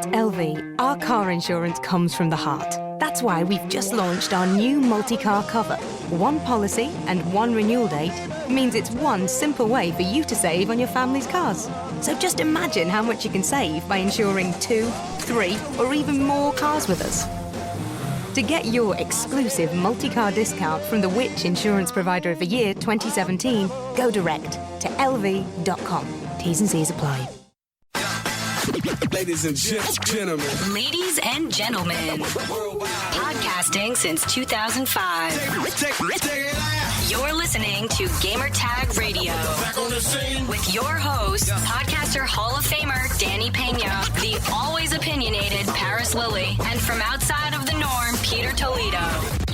At LV, our car insurance comes from the heart. That's why we've just launched our new multi-car cover. One policy and one renewal date means it's one simple way for you to save on your family's cars. So just imagine how much you can save by insuring 2, 3, or even more cars with us. To get your exclusive multi-car discount from the Which Insurance Provider of the Year 2017, go direct to lv.com. T's and C's apply. Ladies and gentlemen. Ladies and gentlemen. Podcasting since 2005. You're listening to Gamertag Radio. With your host, podcaster Hall of Famer Danny Pena, the always opinionated Paris Lilly, and from outside of the norm, Peter Toledo.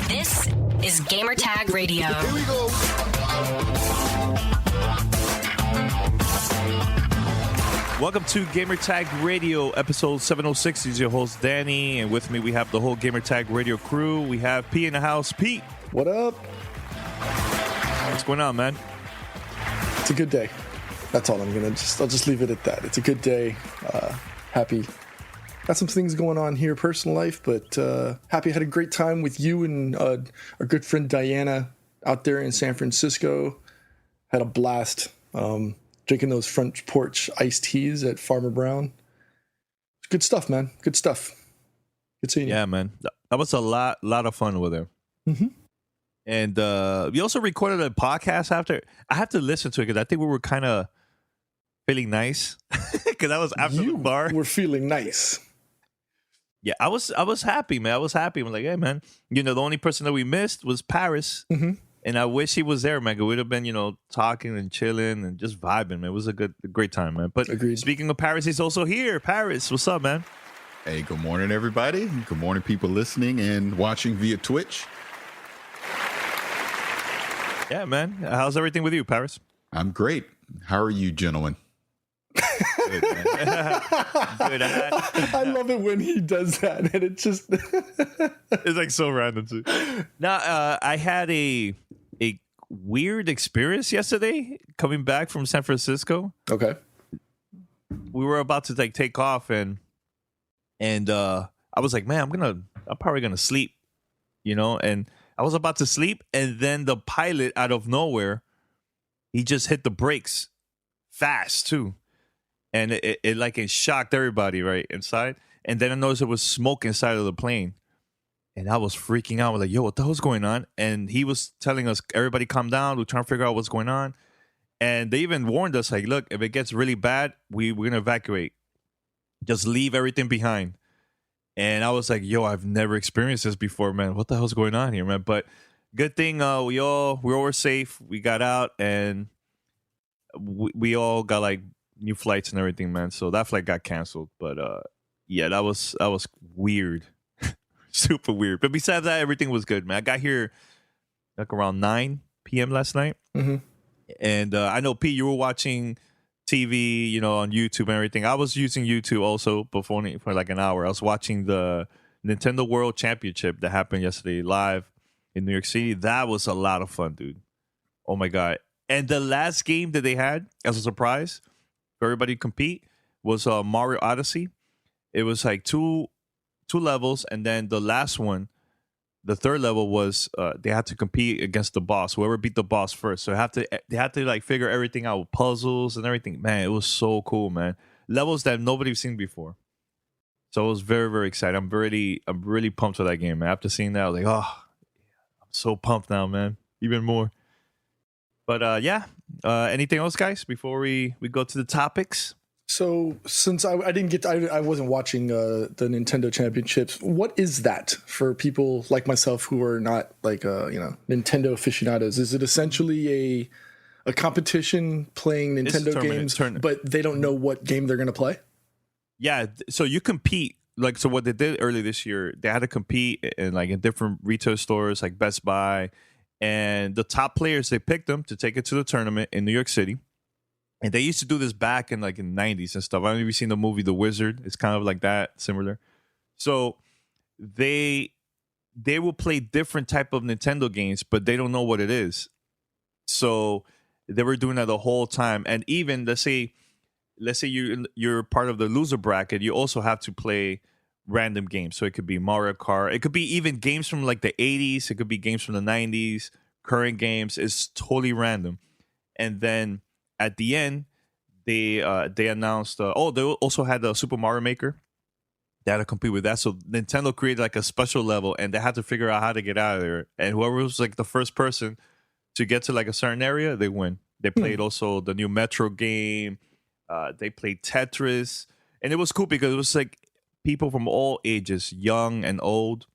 This is Gamertag Radio. Here we go. Welcome to Gamertag Radio, episode 706. He's your host, Danny, and with me we have the whole Gamertag Radio crew. We have P in the house. Pete. What up? What's going on, man? It's a good day. That's all I'll just leave it at that. It's a good day. Happy. Got some things going on here, personal life, but happy I had a great time with you and our good friend Diana out there in San Francisco. Had a blast. Drinking those front porch iced teas at Farmer Brown. Good stuff, man. Good stuff. Good seeing you. Yeah, man. That was a lot of fun with her. Mm-hmm. And we also recorded a podcast after. I have to listen to it because I think we were kind of feeling nice because I was after the bar. We're feeling nice. Yeah, I was happy, man. I was happy. I'm like, hey, man. You know, the only person that we missed was Paris. Mm-hmm. And I wish he was there, man. We'd have been, talking and chilling and just vibing, man. It was a great time, man. But Agreed. Speaking of Paris, he's also here. Paris, what's up, man? Hey, good morning, everybody. Good morning, people listening and watching via Twitch. Yeah, man. How's everything with you, Paris? I'm great. How are you, gentlemen? Good, man. Good. I love it when he does that, and it just it's like so random too. Now, I had a weird experience yesterday coming back from San Francisco. Okay. We were about to take off, and I was like, man, I'm probably gonna sleep, and I was about to sleep, and then the pilot out of nowhere, he just hit the brakes fast too. And it shocked everybody right inside. And then I noticed there was smoke inside of the plane. And I was freaking out. I was like, yo, what the hell's going on? And he was telling us, everybody calm down. We're trying to figure out what's going on. And they even warned us, like, look, if it gets really bad, we're going to evacuate. Just leave everything behind. And I was like, yo, I've never experienced this before, man. What the hell's going on here, man? But good thing we all were safe. We got out and we all got new flights and everything, man. So that flight got canceled. But yeah, that was weird. Super weird. But besides that, everything was good, man. I got here around 9 p.m. last night. Mm-hmm. And I know, Pete, you were watching TV, on YouTube and everything. I was using YouTube also before for like an hour. I was watching the Nintendo World Championship that happened yesterday live in New York City. That was a lot of fun, dude. Oh, my God. And the last game that they had as a surprise for everybody to compete was Mario Odyssey. It was like two levels, and then the last one, the third level was they had to compete against the boss. Whoever beat the boss first. So they had to figure everything out with puzzles and everything. Man, it was so cool, man. Levels that nobody's seen before. So I was very, very excited. I'm really pumped for that game, man. After seeing that, I was like, oh, I'm so pumped now, man. Even more. But yeah, anything else, guys, before we go to the topics? So since I wasn't watching the Nintendo Championships, what is that for people like myself who are not Nintendo aficionados? Is it essentially a competition playing Nintendo games, but they don't know what game they're going to play? Yeah, so you compete. So what they did early this year, they had to compete in different retail stores like Best Buy. And the top players, they picked them to take it to the tournament in New York City. And they used to do this back in in the 90s and stuff. I don't know if you've seen the movie The Wizard. It's kind of like that, similar. So they will play different type of Nintendo games, but they don't know what it is. So they were doing that the whole time. And even, let's say, let's say you're part of the loser bracket, you also have to play random games. So it could be Mario Kart, it could be even games from like the 80s, it could be games from the 90s, current games. It's totally random. And then at the end, they announced they also had the Super Mario Maker. They had to compete with that. So Nintendo created like a special level, and they had to figure out how to get out of there. And whoever was like the first person to get to like a certain area, they win. They played also the new Metro game. They played Tetris, and it was cool because it was like people from all ages, young and old.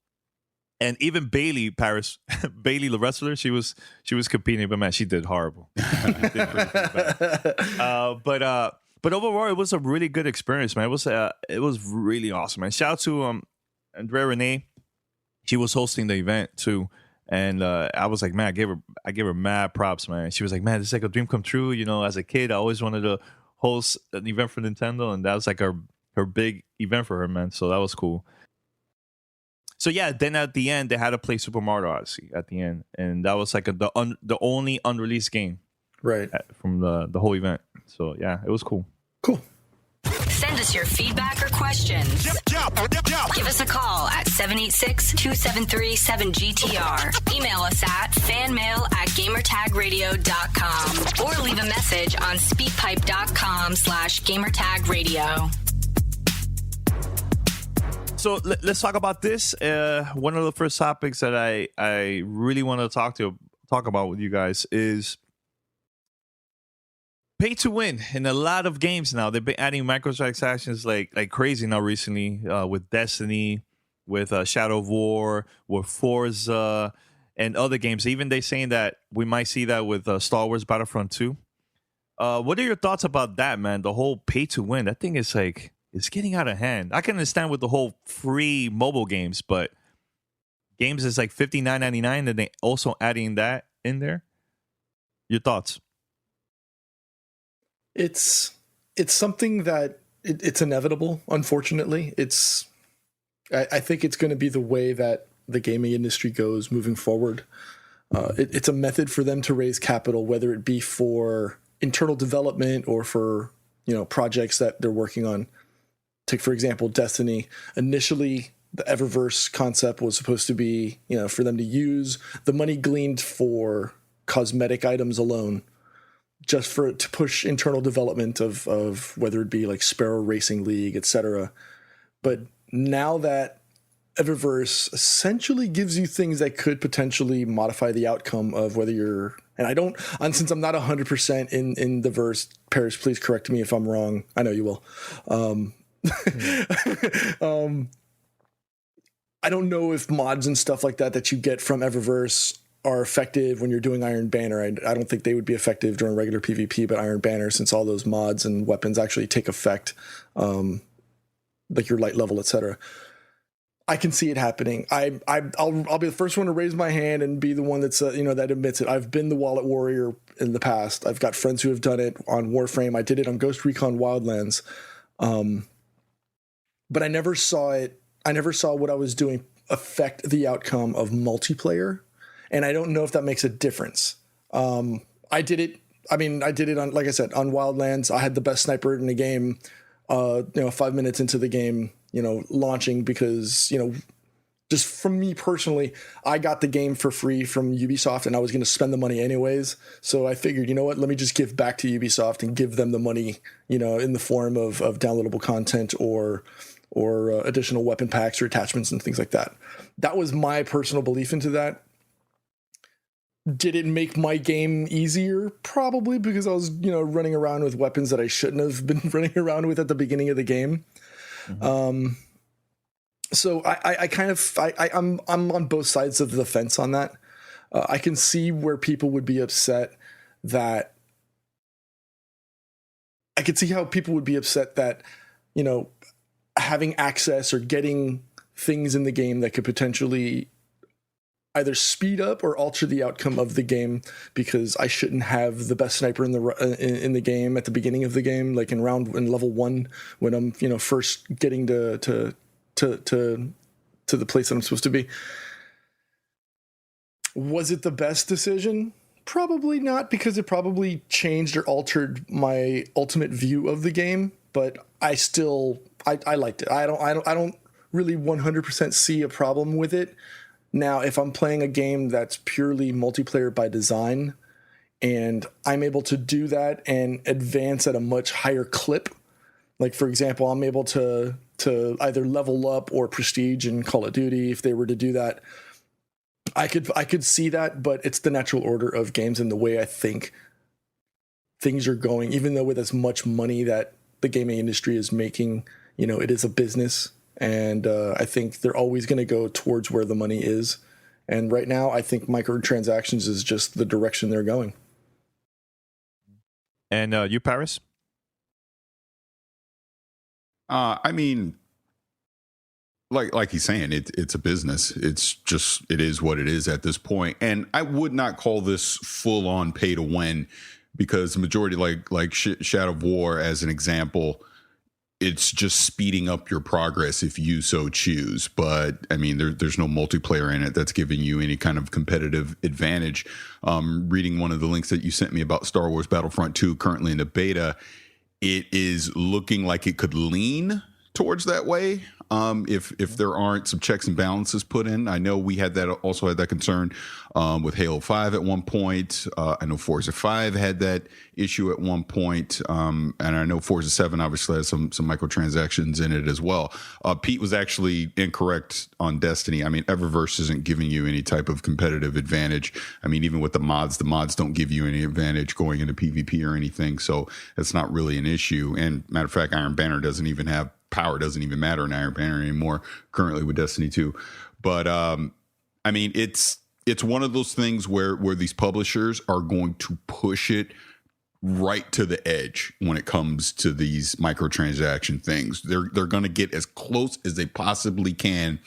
And even Bailey Bailey the wrestler, she was competing, but man, she did horrible. She did pretty bad. But overall, it was a really good experience, man. It was really awesome, man. Shout out to Andrea Renee. She was hosting the event too, and I was like, man, I gave her mad props, man. She was like, man, this is like a dream come true. You know, as a kid, I always wanted to host an event for Nintendo, and that was like her big event for her, man. So that was cool. So yeah, then at the end they had to play Super Mario Odyssey at the end, and that was like the only unreleased game, right, from the whole event. So yeah, it was cool. Cool. Send us your feedback or questions. Give us a call at 786-273-7GTR. Email us at fanmail@gamertagradio.com or leave a message on speakpipe.com/gamertagradio. So let's talk about this. One of the first topics that I really want to talk about with you guys is pay to win in a lot of games now. They've been adding microtransactions like crazy now recently, with Destiny, with Shadow of War, with Forza, and other games. Even they saying that we might see that with Star Wars Battlefront 2. What are your thoughts about that, man? The whole pay to win. That thing is like, it's getting out of hand. I can understand with the whole free mobile games, but games is like $59.99, and they also adding that in there. Your thoughts? It's something that it's inevitable. Unfortunately, I think it's going to be the way that the gaming industry goes moving forward. It's a method for them to raise capital, whether it be for internal development or for projects that they're working on. Take, for example, Destiny. Initially, the Eververse concept was supposed to be, for them to use the money gleaned for cosmetic items alone, just to push internal development of whether it be like Sparrow Racing League, etc. But now that Eververse essentially gives you things that could potentially modify the outcome of whether you're, and since I'm not 100% in the verse, Paris, please correct me if I'm wrong. I know you will. I don't know if mods and stuff like that you get from Eververse are effective when you're doing Iron Banner. I don't think they would be effective during regular PvP, but Iron Banner, since all those mods and weapons actually take effect, like your light level, etc. I can see it happening. I'll be the first one to raise my hand and be the one that's that admits it. I've been the wallet warrior in the past. I've got friends who have done it on Warframe. I did it on Ghost Recon Wildlands. But I never saw it. I never saw what I was doing affect the outcome of multiplayer. And I don't know if that makes a difference. I did it on, like I said, on Wildlands. I had the best sniper in the game, 5 minutes into the game, launching, because, just from me personally, I got the game for free from Ubisoft and I was going to spend the money anyways. So I figured, you know what, let me just give back to Ubisoft and give them the money, in the form of downloadable content or additional weapon packs or attachments and things like that. That was my personal belief into that. Did it make my game easier? Probably, because I was, running around with weapons that I shouldn't have been running around with at the beginning of the game. Mm-hmm. So I'm on both sides of the fence on that. I can see where people would be upset that. I could see how people would be upset that, having access or getting things in the game that could potentially either speed up or alter the outcome of the game, because I shouldn't have the best sniper in the game at the beginning of the game, like in level 1, when I'm first getting to the place that I'm supposed to be. Was it the best decision? Probably not, because it probably changed or altered my ultimate view of the game. But I still, I liked it. I don't really 100% see a problem with it. Now, if I'm playing a game that's purely multiplayer by design, and I'm able to do that and advance at a much higher clip, like for example, I'm able to either level up or prestige in Call of Duty. If they were to do that, I could see that, but it's the natural order of games and the way I think things are going. Even though with as much money that the gaming industry is making, it is a business, and I think they're always going to go towards where the money is. And right now, I think microtransactions is just the direction they're going. And you, Paris? I mean, like he's saying, it's a business. It is what it is at this point. And I would not call this full on pay to win, because the majority, like Shadow of War as an example, it's just speeding up your progress if you so choose. But I mean, there's no multiplayer in it that's giving you any kind of competitive advantage. Reading one of the links that you sent me about Star Wars Battlefront 2 currently in the beta, it is looking like it could lean towards that way. If there aren't some checks and balances put in. I know we had that concern with Halo 5 at one point. I know Forza 5 had that issue at one point. And I know Forza 7 obviously has some microtransactions in it as well. Pete was actually incorrect on Destiny. I mean, Eververse isn't giving you any type of competitive advantage. I mean, even with the mods don't give you any advantage going into PvP or anything. So it's not really an issue. And matter of fact, Iron Banner doesn't even have power, doesn't even matter in Iron Banner anymore currently with Destiny 2. But I mean, it's one of those things where these publishers are going to push it right to the edge when it comes to these microtransaction things. They're going to get as close as they possibly can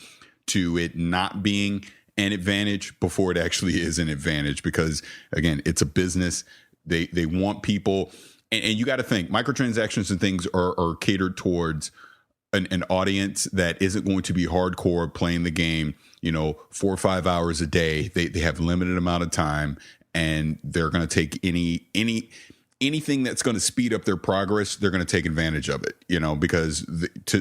to it not being an advantage before it actually is an advantage, because again, it's a business. They want people, and you got to think microtransactions and things are catered towards an audience that isn't going to be hardcore playing the game, 4 or 5 hours a day. They have a limited amount of time, and they're going to take anything that's going to speed up their progress. They're going to take advantage of it, because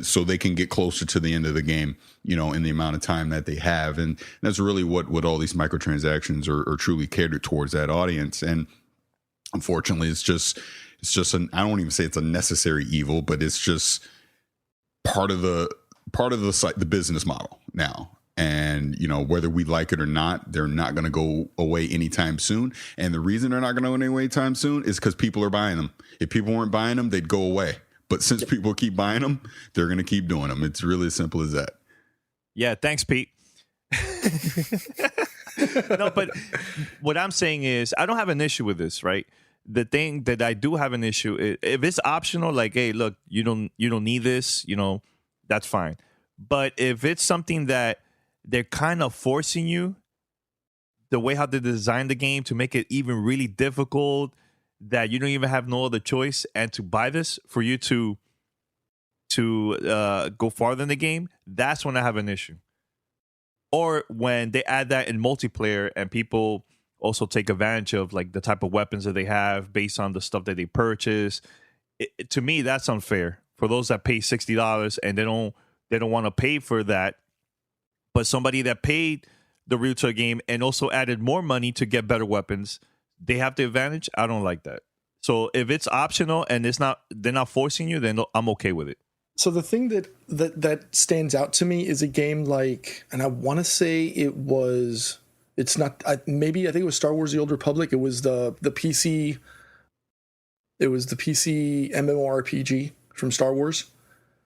so they can get closer to the end of the game, in the amount of time that they have. And that's really what all these microtransactions are truly catered towards, that audience. And unfortunately, it's just I don't even say it's a necessary evil, but it's just part of the business model now. And whether we like it or not, they're not going to go away anytime soon. And the reason they're not going to go away anytime soon is because people are buying them. If people weren't buying them, they'd go away. But since people keep buying them, they're going to keep doing them. It's really as simple as that. Yeah, thanks, Pete. No, but what I'm saying is I don't have an issue with this, right? The thing that I do have an issue is if it's optional, like, hey, look, you don't need this, that's fine. But if it's something that they're kind of forcing you, the way how they design the game to make it even really difficult, that you don't even have no other choice and to buy this for you to go farther in the game, that's when I have an issue. Or when they add that in multiplayer and people also take advantage of like the type of weapons that they have based on the stuff that they purchase. To me, that's unfair for those that pay $60 and they don't want to pay for that. But somebody that paid the retail game and also added more money to get better weapons, they have the advantage. I don't like that. So if it's optional and they're not forcing you, then I'm okay with it. So the thing that stands out to me is a game like, and I want to say it's not, maybe I think it was Star Wars: The Old Republic. It was the PC. It was the PC MMORPG from Star Wars.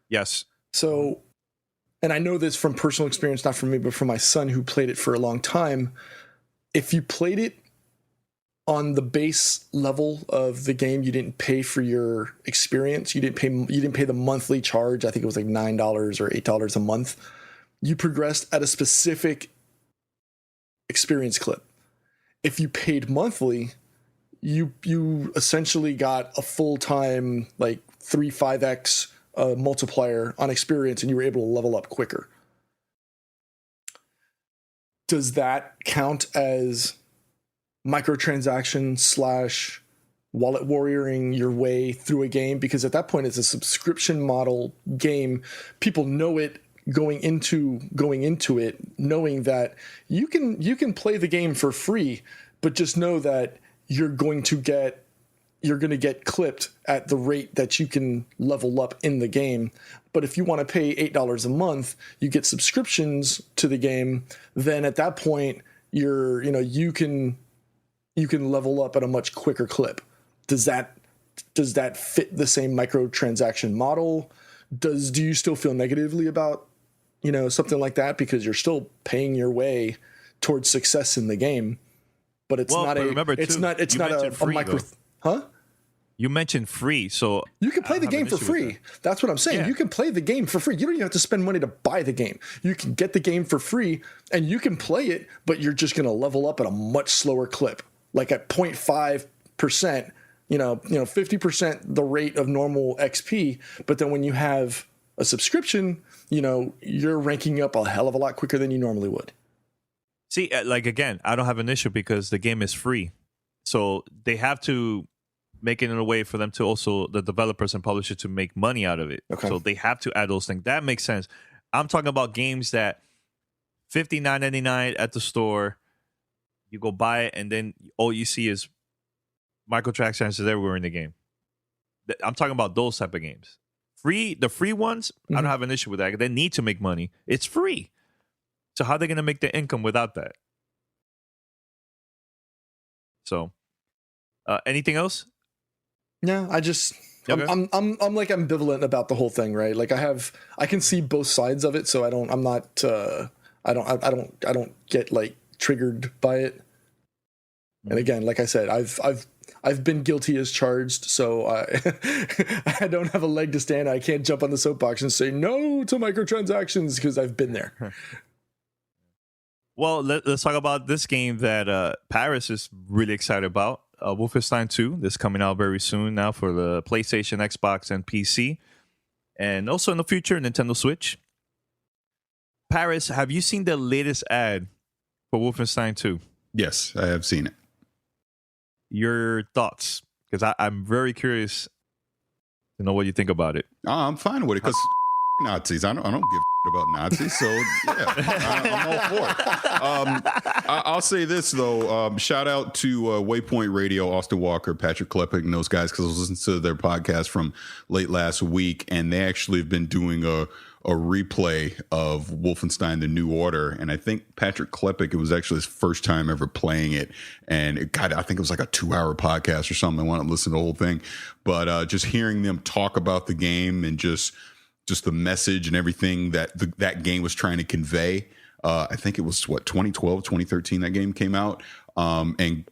Yes. So, and I know this from personal experience, not from me, but from my son who played it for a long time. If you played it on the base level of the game, you didn't pay for your experience. You didn't pay the monthly charge. I think it was like $9 or $8 a month. You progressed at a specific experience clip. If you paid monthly, you essentially got a full-time like 3-5x multiplier on experience, and you were able to level up quicker. Does that count as microtransaction slash wallet warrioring your way through a game, because at that point it's a subscription model game. People know it going into it, knowing that you can play the game for free, but just know that you're going to get clipped at the rate that you can level up in the game. But if you want to pay $8 a month, you get subscriptions to the game, then at that point you can level up at a much quicker clip. Does that fit the same microtransaction model? Do you still feel negatively about, something like that, because you're still paying your way towards success in the game, but it's not a micro, huh? You mentioned free, so you can play the game for free. That's what I'm saying. Yeah. You can play the game for free. You don't even have to spend money to buy the game. You can get the game for free and you can play it, but you're just going to level up at a much slower clip, like at 0.5%. 50% the rate of normal XP. But then when you have a subscription, you're ranking up a hell of a lot quicker than you normally would. See, again, I don't have an issue because the game is free. So they have to make it in a way for them to also, the developers and publishers, to make money out of it. Okay. So they have to add those things. That makes sense. I'm talking about games that $59.99 at the store, you go buy it, and then all you see is microtransactions everywhere in the game. I'm talking about those type of games. The free ones, I don't have an issue with that. They need to make money. It's free. So how are they going to make their income without that? So, anything else? No, I just okay. I'm like ambivalent about the whole thing, right? Like I can see both sides of it, so I don't get like triggered by it. And again, like I said, I've been guilty as charged, so I don't have a leg to stand. I can't jump on the soapbox and say no to microtransactions because I've been there. Well, let's talk about this game that Paris is really excited about. Wolfenstein 2. This is coming out very soon now for the PlayStation, Xbox, and PC. And also in the future, Nintendo Switch. Paris, have you seen the latest ad for Wolfenstein 2? Yes, I have seen it. Your thoughts? Because I'm very curious to know what you think about it. I'm fine with it because Nazis. I don't give about Nazis, so yeah, I'm all for it. I'll say this though: shout out to Waypoint Radio, Austin Walker, Patrick Klepek, and those guys, because I was listening to their podcast from late last week, and they actually have been doing a replay of Wolfenstein: The New Order, and I think Patrick Klepek, it was actually his first time ever playing it, and I think it was like a 2-hour podcast or something. I want to listen to the whole thing, but just hearing them talk about the game and just the message and everything that that game was trying to convey. I think it was 2012, 2013 that game came out, and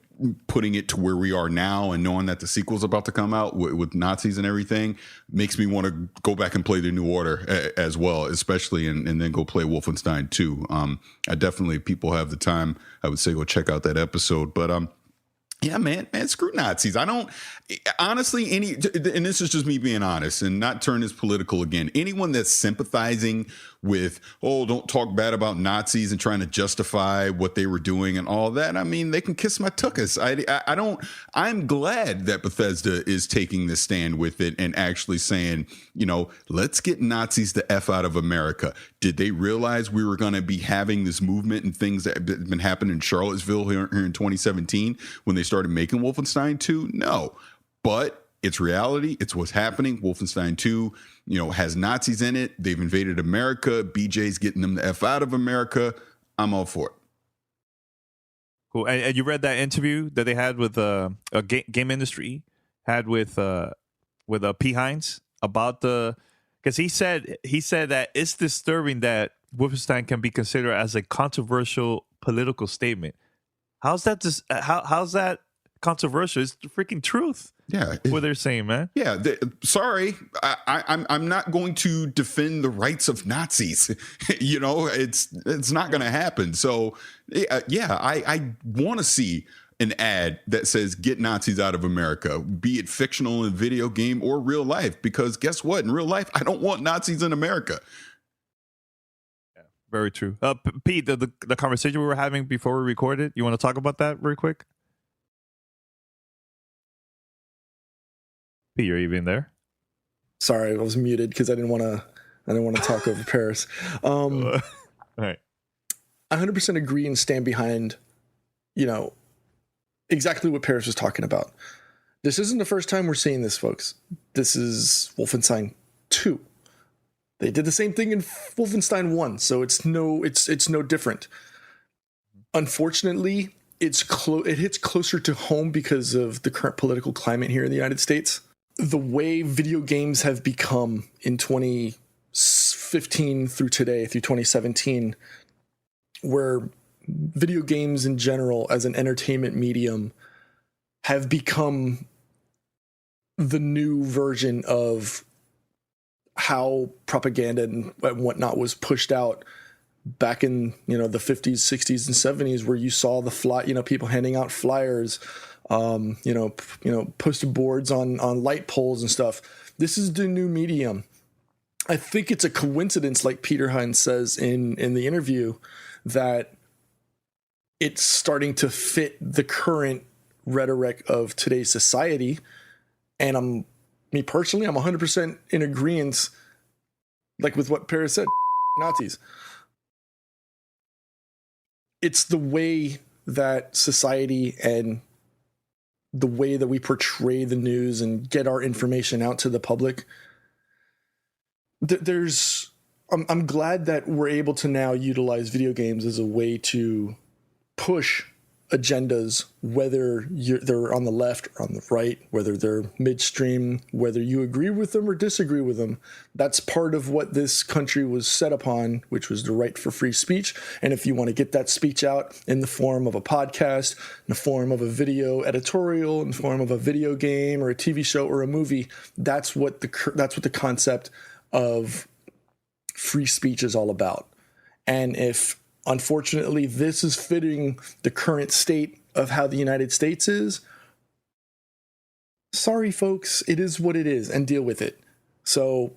putting it to where we are now and knowing that the sequel's about to come out with Nazis and everything makes me want to go back and play The New Order as well, especially and then go play Wolfenstein 2. I definitely, people have the time, I would say go check out that episode. But yeah, man, screw Nazis. I don't, honestly, and this is just me being honest and not turn this political again. Anyone that's sympathizing with, don't talk bad about Nazis and trying to justify what they were doing and all that, I mean, they can kiss my tuchus. I'm glad that Bethesda is taking this stand with it and actually saying, let's get Nazis the F out of America. Did they realize we were going to be having this movement and things that have been happening in Charlottesville here in 2017 when they started making Wolfenstein 2? No, but it's reality. It's what's happening. Wolfenstein 2, has Nazis in it. They've invaded America. BJ's getting them the F out of America. I'm all for it. Cool. And you read that interview that they had with a game industry had with P. Hines about because he said that it's disturbing that Wolfenstein can be considered as a controversial political statement. How's that controversial? It's the freaking truth. Yeah, what they're saying, man. Yeah, sorry, I'm not going to defend the rights of Nazis. It's not going to happen. So, yeah, I want to see an ad that says "Get Nazis out of America," be it fictional in a video game or real life. Because guess what? In real life, I don't want Nazis in America. Yeah, very true. Pete, the conversation we were having before we recorded, you want to talk about that real quick? Pete, you're even there? Sorry, I was muted because I didn't want to talk over Paris. All right. I 100% agree and stand behind, exactly what Paris was talking about. This isn't the first time we're seeing this, folks. This is Wolfenstein 2. They did the same thing in Wolfenstein 1, so it's no different. Unfortunately, it hits closer to home because of the current political climate here in the United States. The way video games have become in 2015 through today, through 2017, where video games in general as an entertainment medium have become the new version of how propaganda and whatnot was pushed out back in the 50s, 60s, and 70s, where you saw the people handing out flyers, posted boards on light poles and stuff. This is the new medium. I think it's a coincidence, like Peter Hines says in the interview, that it's starting to fit the current rhetoric of today's society. And me personally, I'm 100% in agreement, like with what Paris said, Nazis. It's the way that society and the way that we portray the news and get our information out to the public. I'm glad that we're able to now utilize video games as a way to push agendas, whether they're on the left or on the right, whether they're midstream, whether you agree with them or disagree with them. That's part of what this country was set upon, which was the right for free speech. And if you want to get that speech out in the form of a podcast, in the form of a video editorial, in the form of a video game or a TV show or a movie, that's what the concept of free speech is all about. And if unfortunately this is fitting the current state of how the United States is, sorry folks, it is what it is, and deal with it. So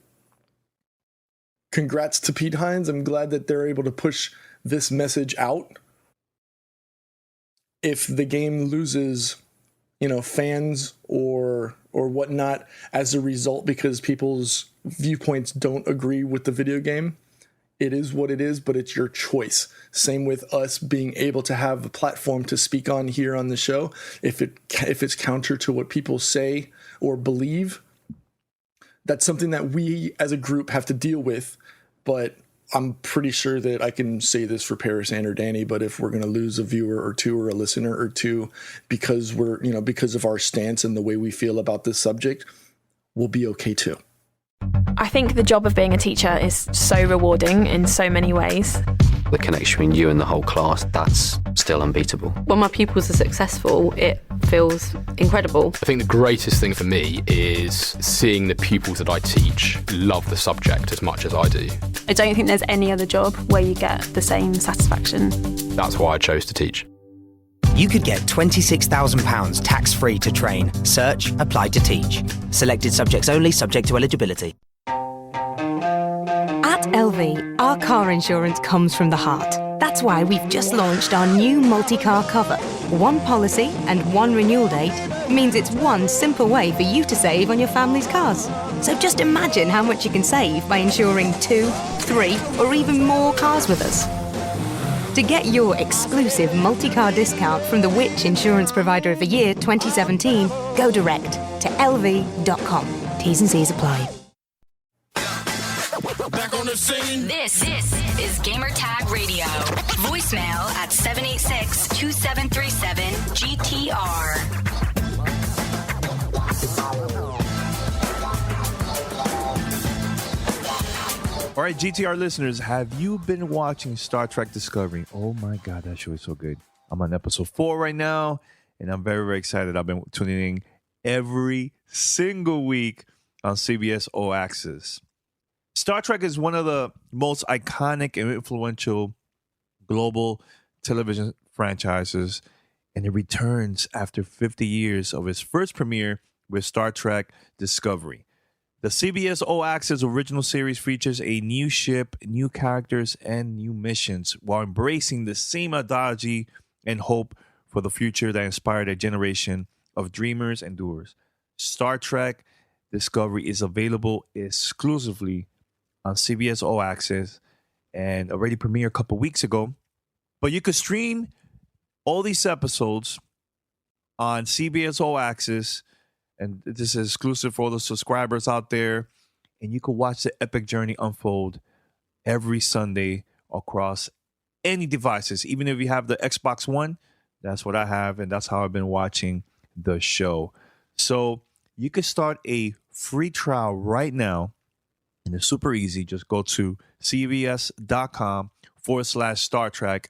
congrats to Pete Hines. I'm glad that they're able to push this message out. If the game loses, fans or whatnot as a result because people's viewpoints don't agree with the video game, it is what it is, but it's your choice. Same with us being able to have a platform to speak on here on the show. If it's counter to what people say or believe, that's something that we as a group have to deal with. But I'm pretty sure that I can say this for Paris and or Danny, but if we're going to lose a viewer or two or a listener or two because because of our stance and the way we feel about this subject, we'll be okay too. I think the job of being a teacher is so rewarding in so many ways. The connection between you and the whole class, that's still unbeatable. When my pupils are successful, it feels incredible. I think the greatest thing for me is seeing the pupils that I teach love the subject as much as I do. I don't think there's any other job where you get the same satisfaction. That's why I chose to teach. You could get £26,000 tax-free to train. Search, apply to teach. Selected subjects only, subject to eligibility. At LV, our car insurance comes from the heart. That's why we've just launched our new multi-car cover. One policy and one renewal date means it's one simple way for you to save on your family's cars. So just imagine how much you can save by insuring 2, 3, or even more cars with us. To get your exclusive multi-car discount from the Which Insurance Provider of the Year 2017, go direct to lv.com. T's and C's apply. This is Gamertag Radio. Voicemail at 786-2737-GTR. All right, GTR listeners, have you been watching Star Trek Discovery? Oh my God, that show is so good. I'm on episode 4 right now, and I'm very, very excited. I've been tuning in every single week on CBS All Access. Star Trek is one of the most iconic and influential global television franchises, and it returns after 50 years of its first premiere with Star Trek Discovery. The CBS All Access original series features a new ship, new characters, and new missions while embracing the same ideology and hope for the future that inspired a generation of dreamers and doers. Star Trek Discovery is available exclusively on CBS All Access and already premiered a couple weeks ago. But you could stream all these episodes on CBS All Access, and this is exclusive for all the subscribers out there. And you can watch the epic journey unfold every Sunday across any devices. Even if you have the Xbox One, that's what I have, and that's how I've been watching the show. So you can start a free trial right now, and it's super easy. Just go to cbs.com/Star Trek.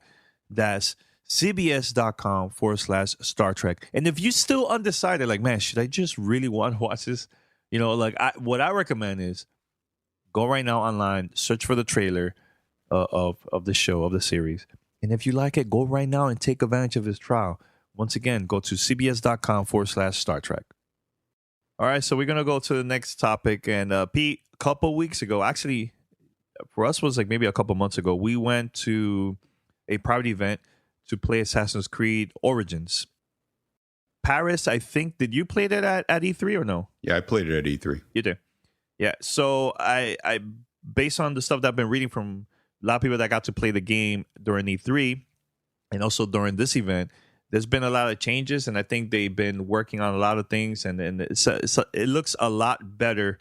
That's cbs.com/Star Trek. And if you're still undecided, like, man, should I just really want to watch this? What I recommend is go right now online, search for the trailer of the show, of the series. And if you like it, go right now and take advantage of this trial. Once again, go to cbs.com/Star Trek. All right, so we're going to go to the next topic. And Pete, a couple weeks ago, actually, for us was like maybe a couple months ago, we went to a private event to play Assassin's Creed Origins. Paris, I think, did you play that at E3 or no? Yeah, I played it at E3. You did? Yeah, so I based on the stuff that I've been reading from a lot of people that got to play the game during E3 and also during this event, there's been a lot of changes, and I think they've been working on a lot of things, and it looks a lot better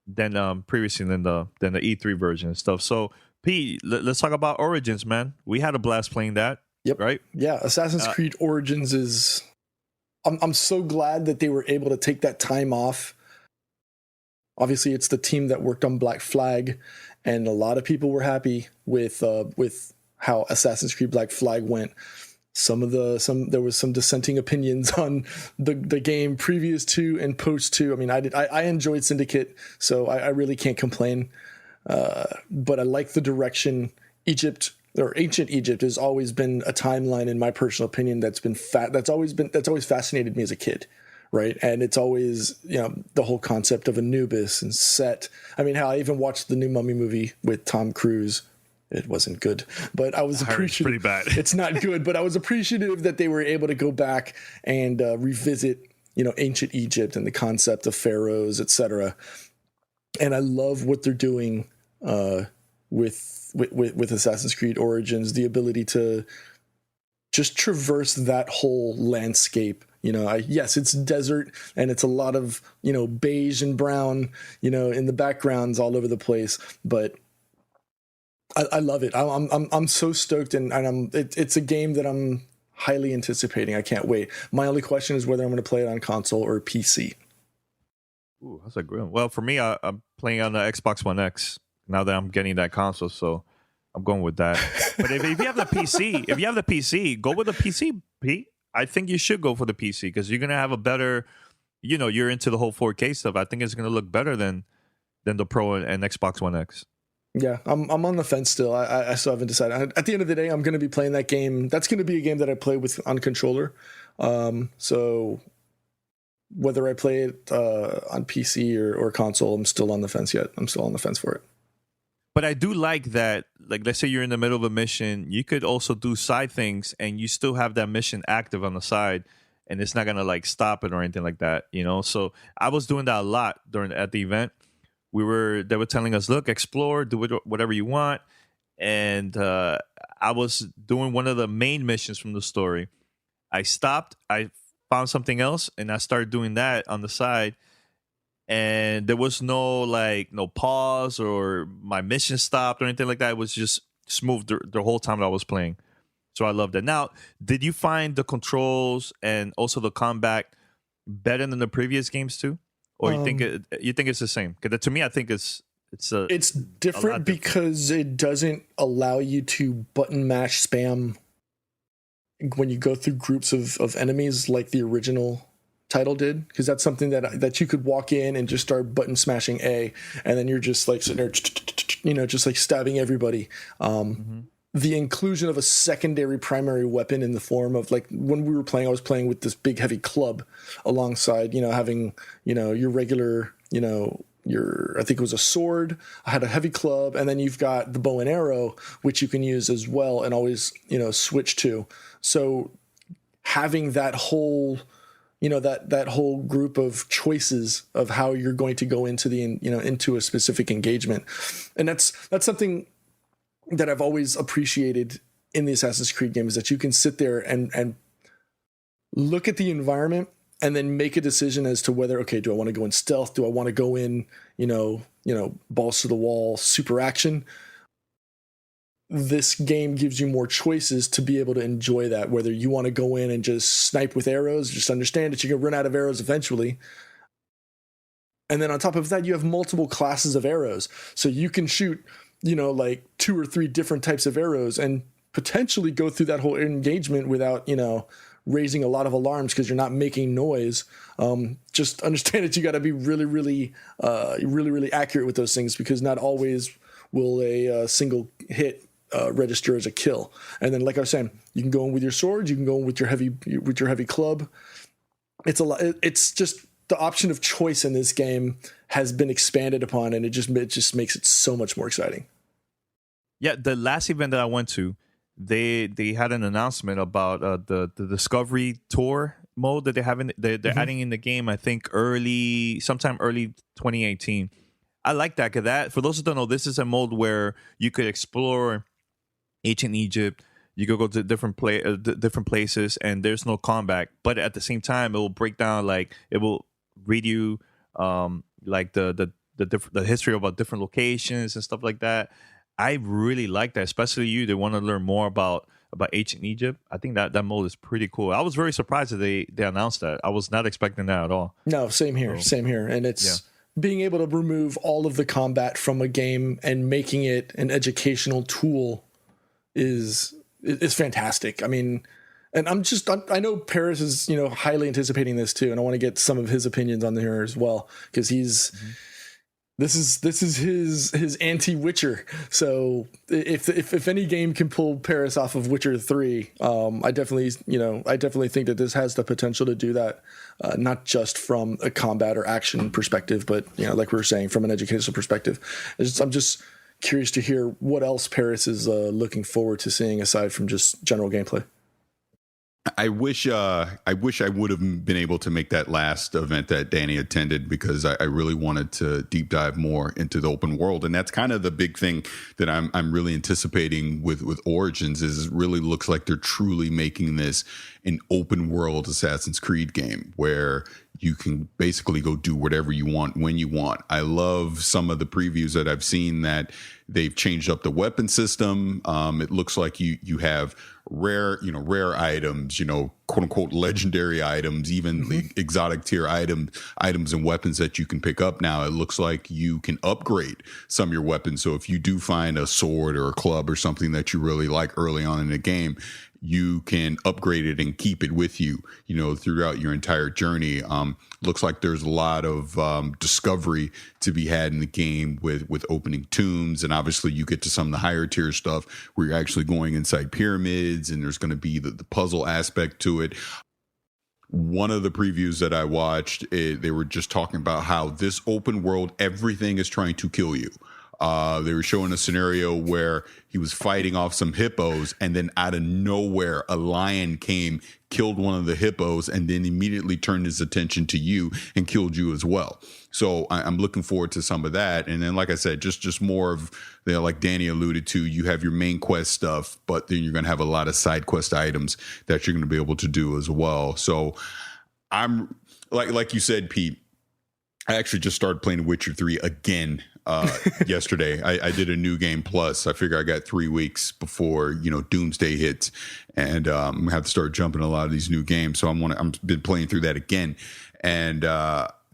than previously than the E3 version and stuff. So, Pete, let's talk about Origins, man. We had a blast playing that. Yep. Right? Yeah, Assassin's Creed Origins is... I'm so glad that they were able to take that time off. Obviously, it's the team that worked on Black Flag, and a lot of people were happy with how Assassin's Creed Black Flag went. There was some dissenting opinions on the game previous to and post to. I mean, I enjoyed Syndicate, so I really can't complain. But I like the direction Ancient Egypt has always been a timeline, in my personal opinion, that's always fascinated me as a kid, right? And it's always, the whole concept of Anubis and Set. I mean, how I even watched the new Mummy movie with Tom Cruise. It wasn't good, but I was appreciative. It's pretty bad. It's not good, but I was appreciative that they were able to go back and revisit, ancient Egypt and the concept of pharaohs, etc. And I love what they're doing with Assassin's Creed Origins, the ability to just traverse that whole landscape. Yes, it's desert and it's a lot of, beige and brown, in the backgrounds all over the place, but I love it. I'm so stoked, and it's a game that I'm highly anticipating. I can't wait. My only question is whether I'm going to play it on console or PC. Ooh, that's a great one. Well, for me, I'm playing on the Xbox One X now that I'm getting that console, so I'm going with that. But if you have the PC, go with the PC, Pete. I think you should go for the PC because you're gonna have a better, you're into the whole 4K stuff. I think it's gonna look better than the Pro and Xbox One X. Yeah, I'm on the fence still. I still haven't decided. At the end of the day, I'm going to be playing that game. That's going to be a game that I play with on controller. So whether I play it on PC or console, I'm still on the fence yet. I'm still on the fence for it. But I do like that, like, let's say you're in the middle of a mission, you could also do side things and you still have that mission active on the side, and it's not going to like stop it or anything like that, So I was doing that a lot at the event. They were telling us, look, explore, do whatever you want. And I was doing one of the main missions from the story. I stopped, I found something else, and I started doing that on the side. And there was no pause or my mission stopped or anything like that. It was just smooth the whole time that I was playing. So I loved it. Now, did you find the controls and also the combat better than the previous games too? Or you think it's the same? Because to me, I think it's different because it doesn't allow you to button mash spam when you go through groups of enemies like the original title did. Because that's something that you could walk in and just start button smashing A, and then you're just like sitting there, just like stabbing everybody. The inclusion of a secondary primary weapon in the form of, like, when we were playing, I was playing with this big heavy club alongside, having, your regular, I think it was a sword. I had a heavy club, and then you've got the bow and arrow, which you can use as well and always, switch to. So having that whole, that whole group of choices of how you're going to go into into a specific engagement. And that's something that I've always appreciated in the Assassin's Creed games, that you can sit there and look at the environment and then make a decision as to whether, okay, do I want to go in stealth? Do I want to go in, balls to the wall, super action? This game gives you more choices to be able to enjoy that, whether you want to go in and just snipe with arrows, just understand that you're going to run out of arrows eventually. And then on top of that, you have multiple classes of arrows. So you can shoot, like 2 or 3 different types of arrows and potentially go through that whole engagement without, raising a lot of alarms because you're not making noise. Just understand that you got to be really, really, really accurate with those things, because not always will a single hit register as a kill. And then, like I was saying, you can go in with your sword, you can go in with your heavy club. It's a lot. It's just the option of choice in this game has been expanded upon, and it just makes it so much more exciting. Yeah, the last event that I went to, they had an announcement about the Discovery Tour mode that they're adding in the game. I think sometime early 2018. I like that, because for those who don't know, this is a mode where you could explore ancient Egypt. You could go to different places, and there's no combat. But at the same time, it will break down, like it will read you like the history about different locations and stuff like that. I really like that, especially you that want to learn more about ancient Egypt. I think that mode is pretty cool. I was very surprised that they announced that. I was not expecting that at all. No, same here. And it's being able to remove all of the combat from a game and making it an educational tool is fantastic. I mean, and I know Paris is, highly anticipating this too, and I want to get some of his opinions on there as well, because this is his anti-Witcher. So if any game can pull Paris off of Witcher 3, I definitely think that this has the potential to do that, not just from a combat or action perspective, but like we were saying, from an educational perspective. I'm just curious to hear what else Paris is looking forward to seeing aside from just general gameplay. I wish I would have been able to make that last event that Danny attended, because I really wanted to deep dive more into the open world. And that's kind of the big thing that I'm really anticipating with Origins, is it really looks like they're truly making this an open world Assassin's Creed game where you can basically go do whatever you want when you want. I love some of the previews that I've seen that they've changed up the weapon system. It looks like you have rare items, quote unquote legendary items, even the exotic tier items and weapons that you can pick up now. It looks like you can upgrade some of your weapons. So if you do find a sword or a club or something that you really like early on in the game, you can upgrade it and keep it with you, throughout your entire journey. Looks like there's a lot of discovery to be had in the game with opening tombs. And obviously you get to some of the higher tier stuff where you're actually going inside pyramids, and there's going to be the puzzle aspect to it. One of the previews that I watched, they were just talking about how this open world, everything is trying to kill you. They were showing a scenario where he was fighting off some hippos, and then out of nowhere, a lion came, killed one of the hippos, and then immediately turned his attention to you and killed you as well. So I'm looking forward to some of that. And then, like I said, just more of, like Danny alluded to, you have your main quest stuff, but then you're going to have a lot of side quest items that you're going to be able to do as well. So I'm like you said, Pete, I actually just started playing Witcher 3 again yesterday. I did a new game plus. I figure I got 3 weeks before Doomsday hits, and I'm gonna have to start jumping a lot of these new games. So I'm been playing through that again, and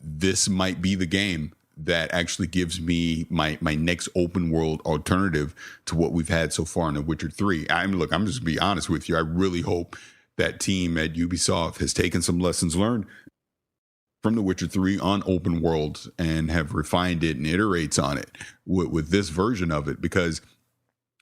this might be the game that actually gives me my next open world alternative to what we've had so far in The Witcher 3. I'm just gonna be honest with you. I really hope that team at Ubisoft has taken some lessons learned from The Witcher 3 on open world and have refined it and iterates on it with this version of it. Because,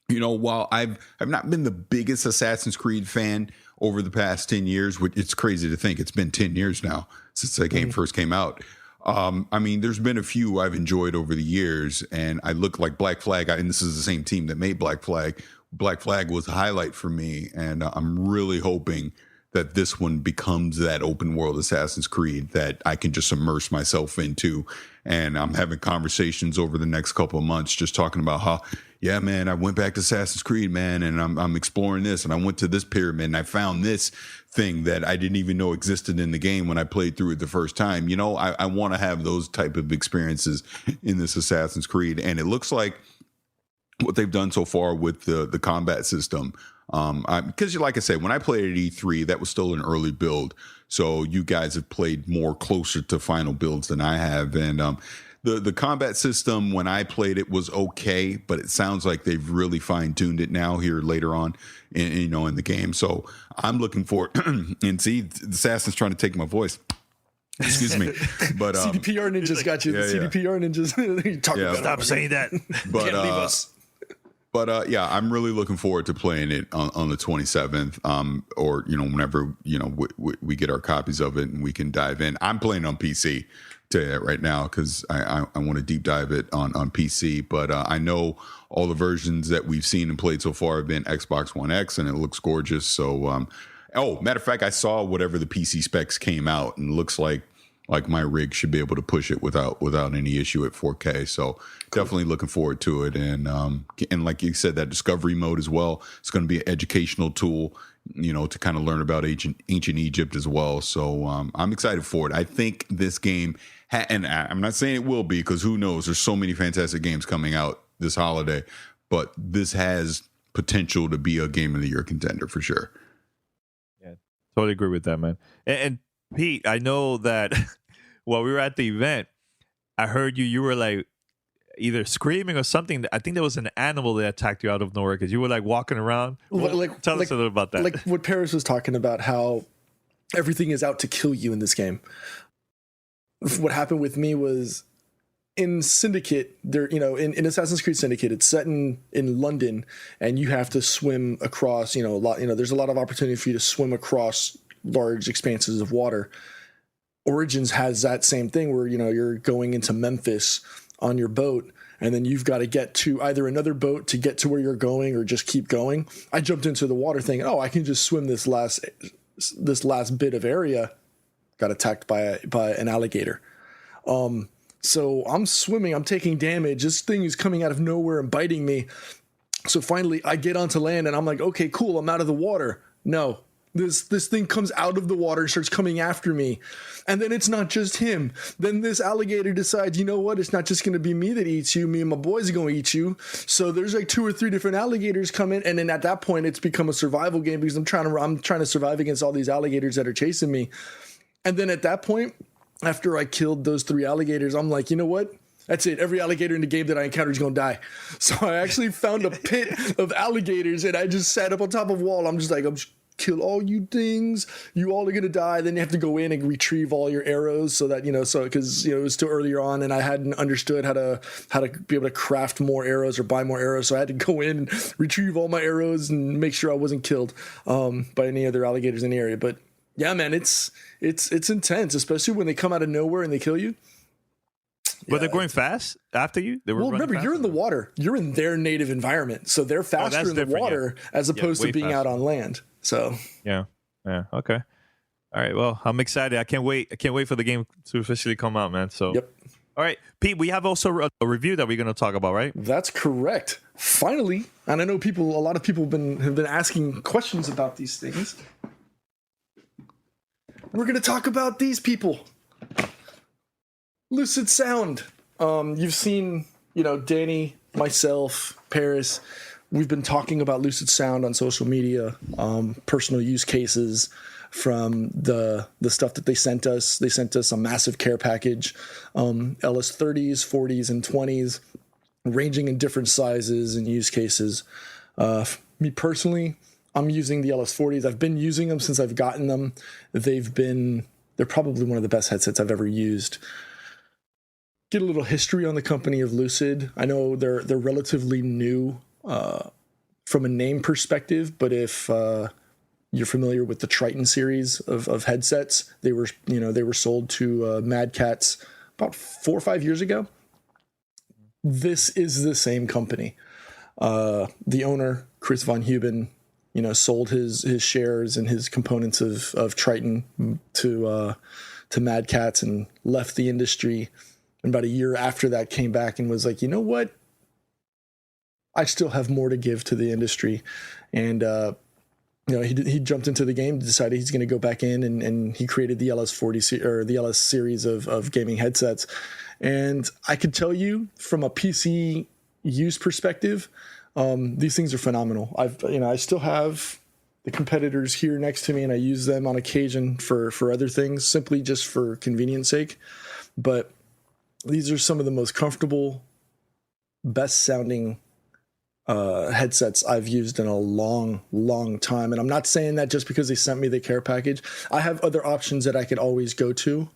while I've not been the biggest Assassin's Creed fan over the past 10 years, which it's crazy to think it's been 10 years now since that game first came out. There's been a few I've enjoyed over the years, and I look like Black Flag, and this is the same team that made Black Flag. Black Flag was a highlight for me, and I'm really hoping that this one becomes that open world Assassin's Creed that I can just immerse myself into. And I'm having conversations over the next couple of months just talking about how, yeah, man, I went back to Assassin's Creed, man, and I'm exploring this, and I went to this pyramid and I found this thing that I didn't even know existed in the game when I played through it the first time. You know, I want to have those type of experiences in this Assassin's Creed. And it looks like what they've done so far with the combat system. Because like I said, when I played at E3, that was still an early build. So you guys have played more closer to final builds than I have. And the combat system, when I played it, was okay, but it sounds like they've really fine-tuned it now here later on in the game. So I'm looking for and see, the Assassin's trying to take my voice. Excuse me, but CDPR ninjas got you. Yeah, the CDPR ninjas. Stop saying that. But Can't leave us. But yeah, I'm really looking forward to playing it on the 27th, or whenever we get our copies of it and we can dive in. I'm playing on PC right now because I want to deep dive it on PC. But I know all the versions that we've seen and played so far have been Xbox One X, and it looks gorgeous. So, matter of fact, I saw whatever the PC specs came out, and it looks like my rig should be able to push it without any issue at 4K. So definitely looking forward to it. And like you said, that discovery mode as well, it's going to be an educational tool, to kind of learn about ancient Egypt as well. So I'm excited for it. I think this game, and I'm not saying it will be, because who knows? There's so many fantastic games coming out this holiday, but this has potential to be a Game of the Year contender for sure. Yeah, totally agree with that, man. And Pete, I know that while we were at the event, I heard you were like either screaming or something. I think there was an animal that attacked you out of nowhere because you were like walking around. Tell us a little about that. Like what Paris was talking about, how everything is out to kill you in this game. What happened with me was in Syndicate, in Assassin's Creed Syndicate, it's set in London, and you have to swim across, there's a lot of opportunity for you to swim across large expanses of water. Origins has that same thing where you're going into Memphis on your boat, and then you've got to get to either another boat to get to where you're going or just keep going. I jumped into the water thinking, I can just swim this last bit of area. Got attacked by an alligator. So I'm swimming, I'm taking damage. This thing is coming out of nowhere and biting me. So finally I get onto land and I'm like, okay, cool, I'm out of the water. No. This thing comes out of the water and starts coming after me. And then it's not just him. Then this alligator decides, you know what? It's not just going to be me that eats you. Me and my boys are going to eat you. So there's like 2 or 3 different alligators come in. And then at that point, it's become a survival game because I'm trying to survive against all these alligators that are chasing me. And then at that point, after I killed those 3 alligators, I'm like, you know what? That's it. Every alligator in the game that I encounter is going to die. So I actually found a pit of alligators and I just sat up on top of a wall. I'm just like, kill all you things, you all are gonna die. Then you have to go in and retrieve all your arrows so that because it was still earlier on and I hadn't understood how to be able to craft more arrows or buy more arrows, so I had to go in and retrieve all my arrows and make sure I wasn't killed by any other alligators in the area. But yeah, man, it's intense, especially when they come out of nowhere and they kill you. But they're going fast after you? Remember, you're in the water. You're in their native environment. So they're faster in the water as opposed to being out on land. So yeah, okay, all right. Well, I'm excited. I can't wait for the game to officially come out, man. So yep. All right, Pete. We have also a review that we're going to talk about, right? That's correct. Finally, and I know a lot of people have been asking questions about these things. We're going to talk about these people. LucidSound. You've seen, Danny, myself, Paris. We've been talking about LucidSound on social media, personal use cases from the stuff that they sent us. They sent us a massive care package, LS30s, 40s, and 20s, ranging in different sizes and use cases. Me personally, I'm using the LS40s. I've been using them since I've gotten them. They're probably one of the best headsets I've ever used. Get a little history on the company of Lucid. I know they're relatively new from a name perspective, but if you're familiar with the Triton series of headsets, they were sold to Mad Catz about 4 or 5 years ago. This is the same company. The owner, Chris von Heuben, sold his shares and his components of Triton to Mad Catz and left the industry. And about a year after that, came back and was like, you know what? I still have more to give to the industry. And he jumped into the game, decided he's going to go back in, and he created the LS40 or the LS series of gaming headsets. And I could tell you from a PC use perspective, these things are phenomenal. I still have the competitors here next to me, and I use them on occasion for other things, simply just for convenience sake. But these are some of the most comfortable, best sounding headsets I've used in a long, long time. And I'm not saying that just because they sent me the care package. I have other options that I could always go to.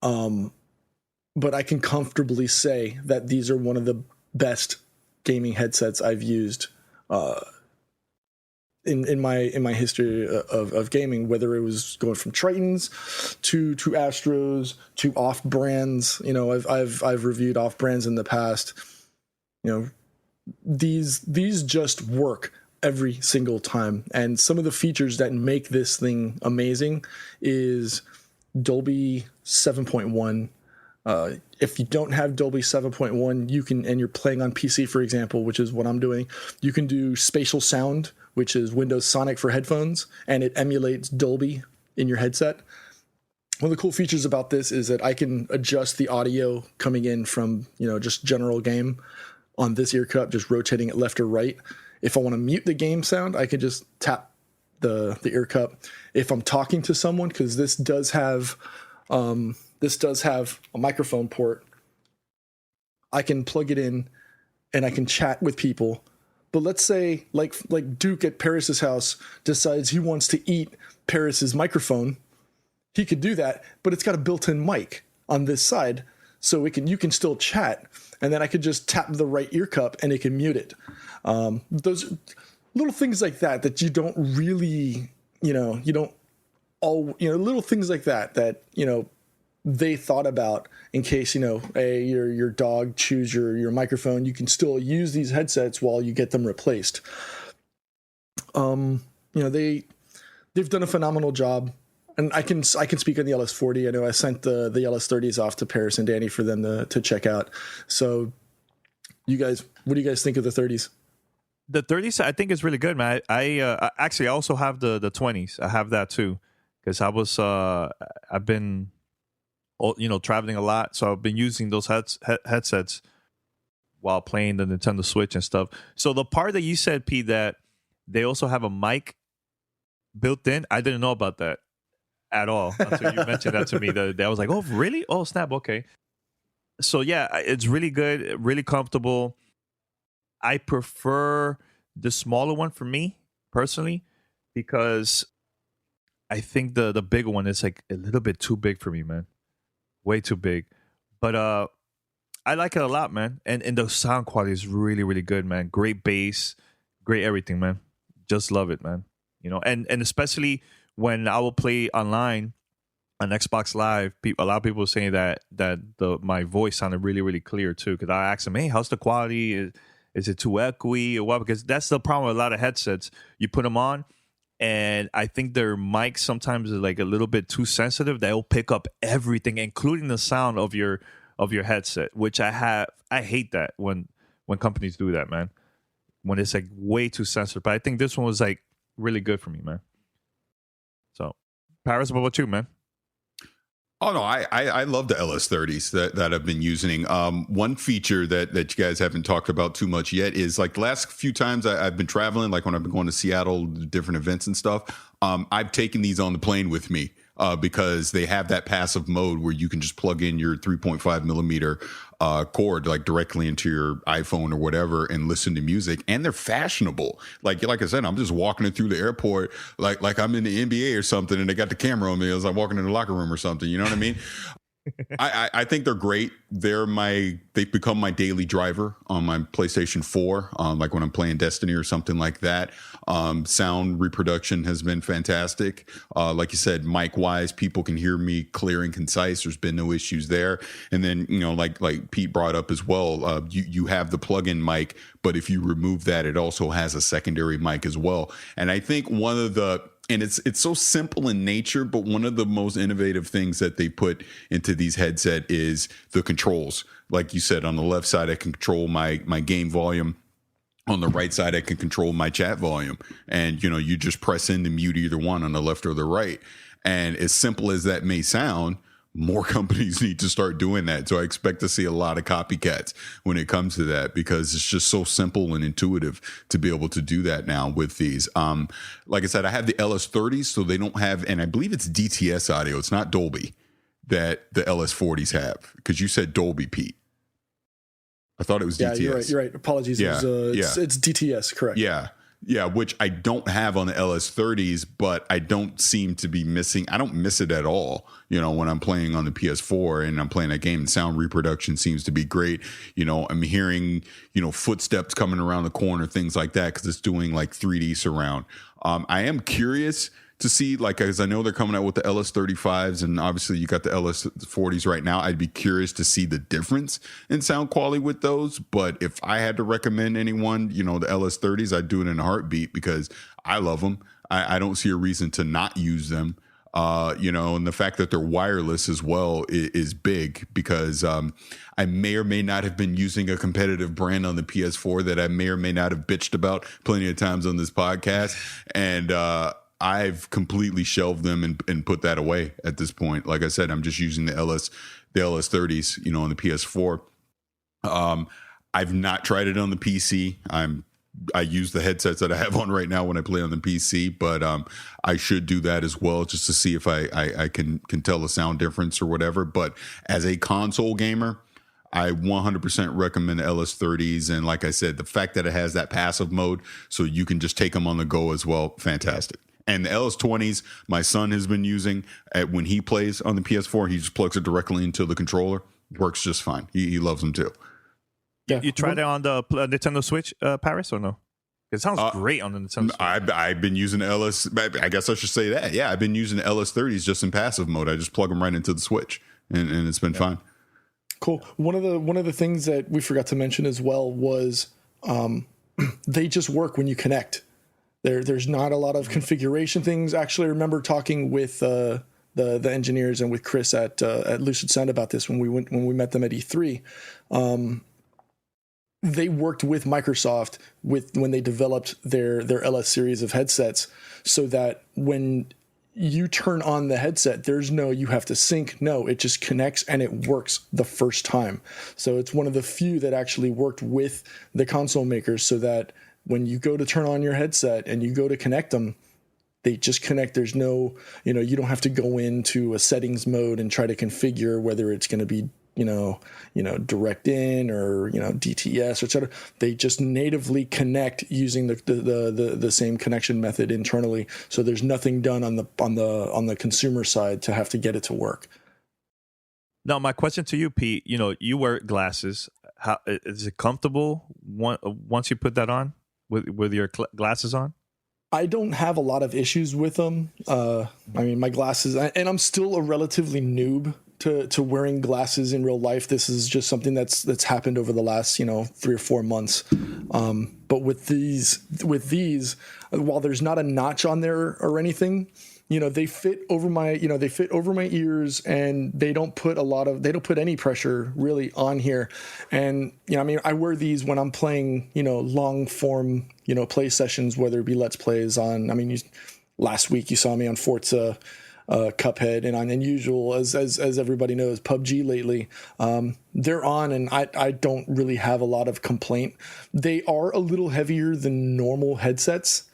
But I can comfortably say that these are one of the best gaming headsets I've used in my history of gaming, whether it was going from Tritons to Astros to off brands. I've reviewed off brands in the past. These just work every single time. And some of the features that make this thing amazing is Dolby 7.1. If you don't have Dolby 7.1, you can, and you're playing on PC, for example, which is what I'm doing, you can do spatial sound, which is Windows Sonic for headphones, and it emulates Dolby in your headset. One of the cool features about this is that I can adjust the audio coming in from, just general game on this ear cup, just rotating it left or right. If I want to mute the game sound, I can just tap the ear cup. If I'm talking to someone, because this does have a microphone port, I can plug it in and I can chat with people. But let's say like Duke at Paris's house decides he wants to eat Paris's microphone. He could do that, but it's got a built-in mic on this side, so you can still chat, and then I could just tap the right ear cup and it can mute it. Those little things like that you don't really, little things like that they thought about in case, your dog chews your microphone. You can still use these headsets while you get them replaced. They've done a phenomenal job. And I can speak on the LS40. I know I sent the LS30s off to Paris and Danny for them to check out. So what do you guys think of the 30s? The 30s, I think, is really good, man. I actually also have the 20s. I have that too, because I've been traveling a lot, so I've been using those headsets while playing the Nintendo Switch and stuff. So the part that you said, Pete, that they also have a mic built in, I didn't know about that at all until you mentioned that to me the other day. I was like, oh, really? Oh, snap. Okay. So yeah, it's really good, really comfortable. I prefer the smaller one for me personally, because I think the bigger one is like a little bit too big for me, man. Way too big. But I like it a lot, man. And the sound quality is really, really good, man. Great bass, great everything, man. Just love it, man. And especially when I will play online on Xbox Live, a lot of people are saying that my voice sounded really, really clear too. Because I asked them, hey, how's the quality? Is it too echoey or what? Because that's the problem with a lot of headsets. You put them on, and I think their mic sometimes is like a little bit too sensitive. They'll pick up everything, including the sound of your headset, which I hate that when companies do that, man. When it's like way too sensitive. But I think this one was like really good for me, man. So, Paris, what about you, man? Oh no, I love the LS30s that I've been using. One feature that you guys haven't talked about too much yet is like the last few times I've been traveling, like when I've been going to Seattle, different events and stuff. I've taken these on the plane with me because they have that passive mode where you can just plug in your 3.5 millimeter cord like directly into your iPhone or whatever and listen to music. And they're fashionable. Like I said, I'm just walking it through the airport like I'm in the NBA or something, and they got the camera on me as I'm walking in the locker room or something. You know what I mean? I think they're great. They've become my daily driver on my PlayStation 4. Like when I'm playing Destiny or something like that. Sound reproduction has been fantastic. Like you said, mic wise, people can hear me clear and concise. There's been no issues there. And then, like Pete brought up as well, you have the plug-in mic, but if you remove that, it also has a secondary mic as well. And I think it's so simple in nature, but one of the most innovative things that they put into these headset is the controls. Like you said, on the left side, I can control my game volume. On the right side, I can control my chat volume. And, you just press in to mute either one on the left or the right. And as simple as that may sound, more companies need to start doing that. So I expect to see a lot of copycats when it comes to that, because it's just so simple and intuitive to be able to do that now with these. Like I said, I have the LS30s, so they don't have, and I believe it's DTS audio. It's not Dolby that the LS40s have, because you said Dolby, Pete. I thought it was DTS. Yeah, you're right. Apologies. Yeah, it's DTS, correct. Yeah, which I don't have on the LS30s, but I don't seem to be missing. I don't miss it at all, when I'm playing on the PS4 and I'm playing a game. Sound reproduction seems to be great. I'm hearing, footsteps coming around the corner, things like that, because it's doing like 3D surround. I am curious to see, like, as I know they're coming out with the LS35s, and obviously you got the LS40s right now. I'd be curious to see the difference in sound quality with those. But if I had to recommend anyone, the LS30s, I'd do it in a heartbeat, because I love them. I don't see a reason to not use them. And the fact that they're wireless as well is big, because I may or may not have been using a competitive brand on the PS4 that I may or may not have bitched about plenty of times on this podcast. And, I've completely shelved them and put that away at this point. Like I said, I'm just using the LS30s, on the PS4. I've not tried it on the PC. I use the headsets that I have on right now when I play on the PC, but I should do that as well, just to see if I can tell a sound difference or whatever. But as a console gamer, I 100% recommend the LS30s. And like I said, the fact that it has that passive mode, so you can just take them on the go as well, fantastic. And the LS20s, my son has been using when he plays on the PS4. He just plugs it directly into the controller. Works just fine. He loves them too. Yeah. You tried it on the Nintendo Switch, Paris, or no? It sounds great on the Nintendo Switch. I've been using the LS. I guess I should say that. Yeah, I've been using the LS30s just in passive mode. I just plug them right into the Switch, and it's been fine. Cool. One of the things that we forgot to mention as well was they just work when you connect. There's not a lot of configuration things. Actually, I remember talking with the engineers and with Chris at LucidSound about this when we met them at E3. They worked with Microsoft when they developed their LS series of headsets, so that when you turn on the headset, there's no you have to sync. No, it just connects and it works the first time. So it's one of the few that actually worked with the console makers, so that when you go to turn on your headset and you go to connect them, they just connect. There's no, you don't have to go into a settings mode and try to configure whether it's going to be, direct in or, DTS or etc. They just natively connect using the same connection method internally. So there's nothing done on the consumer side to have to get it to work. Now, my question to you, Pete, you wear glasses. How is it comfortable once you put that on with your glasses on? I don't have a lot of issues with them. My glasses, and I'm still a relatively noob to wearing glasses in real life. This is just something that's happened over the last 3 or 4 months. But with these, while there's not a notch on there or anything, they fit over my ears, and they don't put any pressure really on here. And I wear these when I'm playing long form play sessions, whether it be Let's Plays on. Last week you saw me on Forza, Cuphead, and on Unusual, as everybody knows, PUBG lately. They're on, and I don't really have a lot of complaint. They are a little heavier than normal headsets.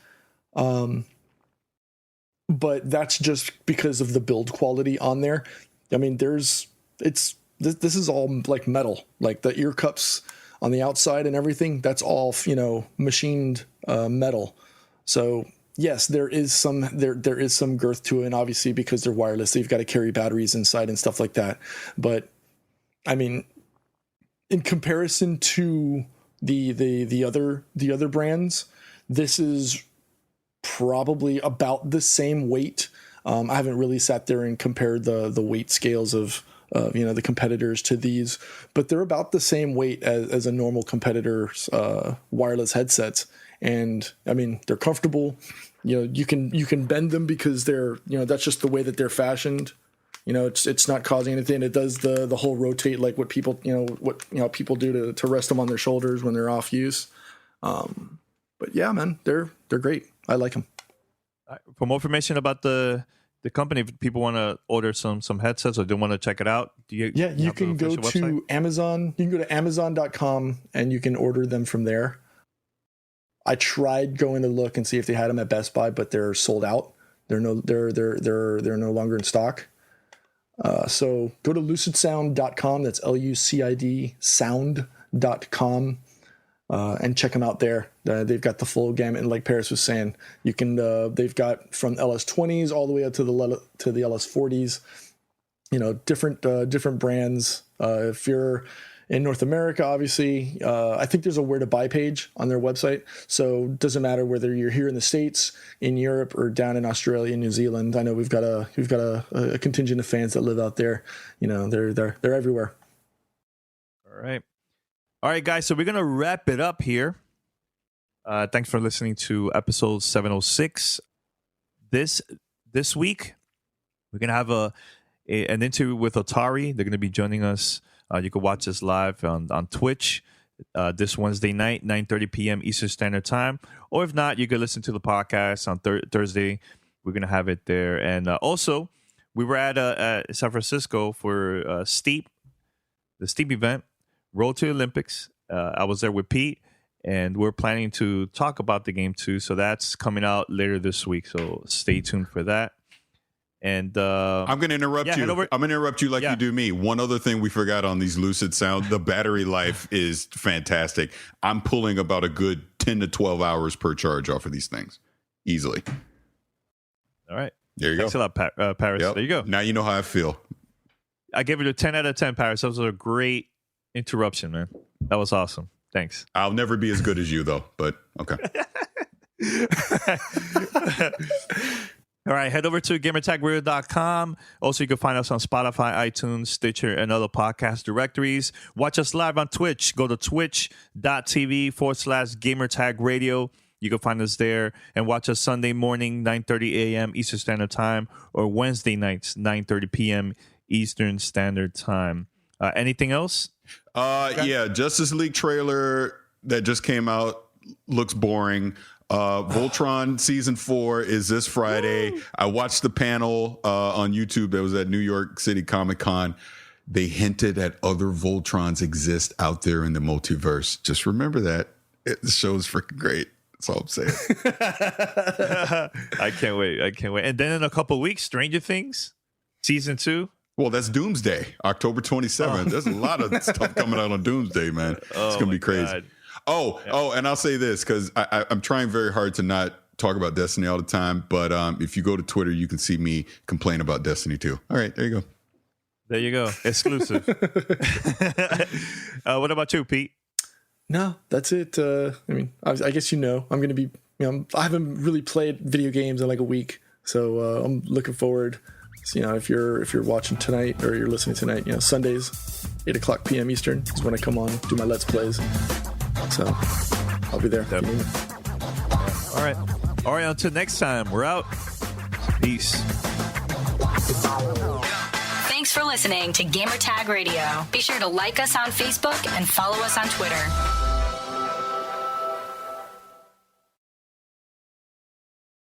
But that's just because of the build quality on there. This is all like metal, like the ear cups on the outside and everything. That's all machined metal. So yes, there is some girth to it, and obviously because they're wireless, they've got to carry batteries inside and stuff like that. But I mean, in comparison to the other brands, this is probably about the same weight. I haven't really sat there and compared the weight scales of the competitors to these, but they're about the same weight as a normal competitor's wireless headsets. And I mean, they're comfortable. You can bend them because they're, that's just the way that they're fashioned. It's not causing anything. It does the whole rotate, like what people people do to rest them on their shoulders when they're off use. But yeah, man, they're great. I like them. For more information about the company, if people want to order some headsets or they want to check it out, you can go to website? Amazon. You can go to Amazon.com and you can order them from there. I tried going to look and see if they had them at Best Buy, but they're sold out. They're no longer in stock. So go to LucidSound.com. That's LUCID sound.com. And check them out there. They've got the full gamut, and like Paris was saying, you can. They've got from LS20s all the way up to the LS40s. Different brands. If you're in North America, obviously, I think there's a where to buy page on their website. So it doesn't matter whether you're here in the States, in Europe, or down in Australia, New Zealand. I know we've got a contingent of fans that live out there. They're everywhere. All right, guys, so we're going to wrap it up here. Thanks for listening to episode 706. This week, we're going to have an interview with Atari. They're going to be joining us. You can watch us live on Twitch this Wednesday night, 9:30 p.m. Eastern Standard Time. Or if not, you can listen to the podcast on Thursday. We're going to have it there. And also, we were at San Francisco for the Steep event. Road to Olympics. I was there with Pete, and we're planning to talk about the game too. So that's coming out later this week. So stay tuned for that. And I'm going to interrupt you. I'm going to interrupt you like you do me. One other thing we forgot on these LucidSound, the battery life is fantastic. I'm pulling about a good 10 to 12 hours per charge off of these things, easily. All right. There you Thanks go. Thanks a lot, Paris. Yep. There you go. Now you know how I feel. I gave it a 10 out of 10, Paris. That was a great interruption, man. That was awesome. Thanks. I'll never be as good as you, though, but okay. All right, head over to gamertagradio.com. Also, you can find us on Spotify, iTunes, Stitcher, and other podcast directories. Watch us live on Twitch. Go to twitch.tv/gamertagradio. You can find us there, and watch us Sunday morning, 9:30 a.m. Eastern Standard Time, or Wednesday nights, 9:30 p.m. Eastern Standard Time. Anything else? Yeah, Justice League trailer that just came out looks boring. Voltron season 4 is this Friday. Woo! I watched the panel on YouTube that was at New York City Comic Con. They hinted at other Voltrons exist out there in the multiverse. Just remember that. The show's freaking great. That's all I'm saying. I can't wait. And then in a couple of weeks, Stranger Things season 2. Well, that's Doomsday, October 27th. There's a lot of stuff coming out on Doomsday, man. It's going to be crazy. God. And I'll say this, because I'm trying very hard to not talk about Destiny all the time. But if you go to Twitter, you can see me complain about Destiny too. All right, there you go. There you go. Exclusive. What about you, Pete? No, that's it. I mean, I guess I'm going to be, I haven't really played video games in like a week. So I'm looking forward. So, if you're watching tonight or you're listening tonight, Sundays, 8:00 p.m. Eastern is when I come on, do my Let's Plays. So I'll be there. All right. Until next time, we're out. Peace. Thanks for listening to Gamertag Radio. Be sure to like us on Facebook and follow us on Twitter.